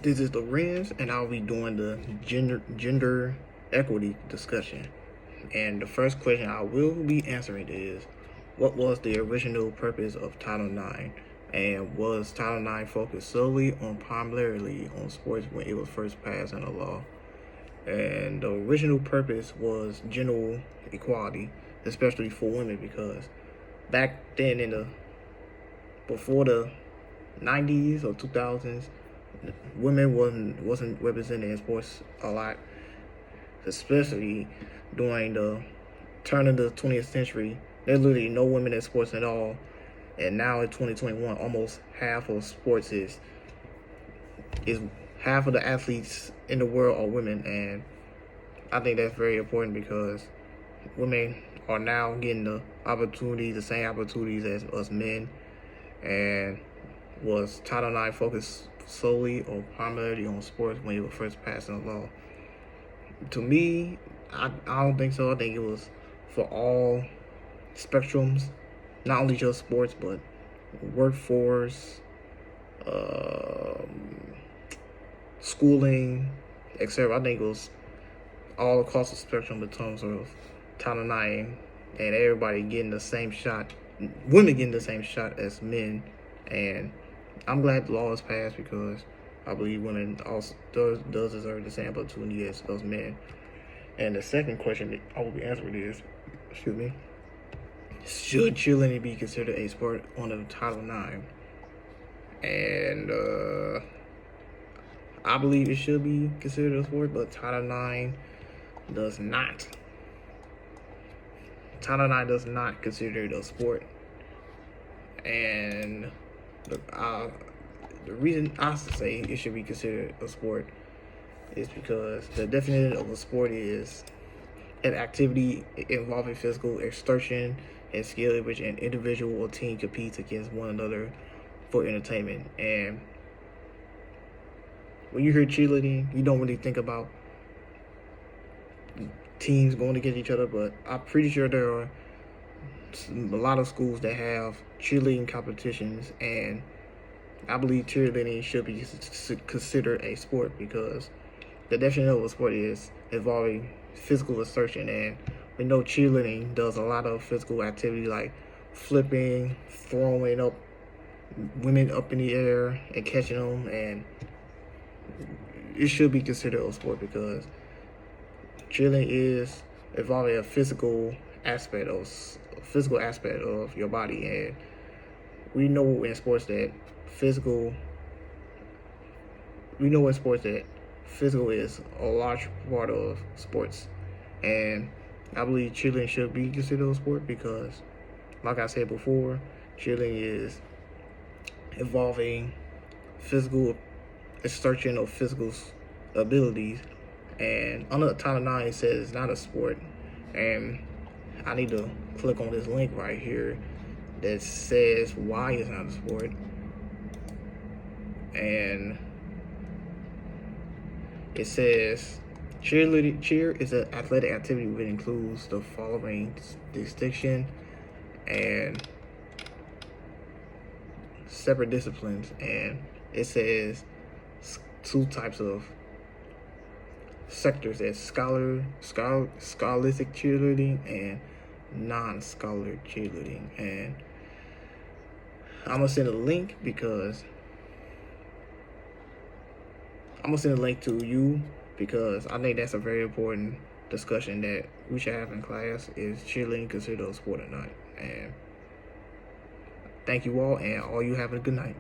This is Lorenz, and I'll be doing the gender equity discussion. And the first question I will be answering is, what was the original purpose of Title IX? And was Title IX focused solely on primarily on sports when it was first passed into law? And the original purpose was general equality, especially for women, because back then before the 90s or 2000s, women wasn't represented in sports a lot, especially during the turn of the 20th century. There's literally no women in sports at all, and now in 2021, almost half of sports is half of the athletes in the world are women, and I think that's very important because women are now getting the same opportunities as us men. And was Title IX focused solely or primarily on sports when it was first passed into law? To me, I don't think so. I think it was for all spectrums, not only just sports, but workforce, schooling, etc. I think it was all across the spectrum in terms of Title IX and everybody getting the same shot, women getting the same shot as men. And I'm glad the law is passed because I believe women also does deserve the same opportunity as those men. And the second question that I will be answering is, should cheerleading be considered a sport under Title IX? And I believe it should be considered a sport, but Title IX does not. Title IX does not consider it a sport. And the reason I say it should be considered a sport is because the definition of a sport is an activity involving physical exertion and skill in which an individual or team competes against one another for entertainment. And when you hear cheerleading, you don't really think about teams going against each other, but I'm pretty sure there are a lot of schools that have cheerleading competitions, and I believe cheerleading should be considered a sport because the definition of a sport is involving physical assertion, and we know cheerleading does a lot of physical activity like flipping, throwing up women up in the air and catching them, and it should be considered a sport because cheerleading is involving a physical aspect of your body, and we know in sports that physical is a large part of sports. And I believe cheerleading should be considered a sport because, like I said before, cheerleading is involving physical exertion of physical abilities, and under Title IX it says it's not a sport. And I need to click on this link right here that says why it's not a sport. And it says cheer is an athletic activity which includes the following distinction and separate disciplines. And it says two types of sectors as scholastic cheerleading and non-scholar cheerleading. And I'm gonna send a link to you because I think that's a very important discussion that we should have in class. Is cheerleading considered a sport or not? And thank you all, and all you have a good night.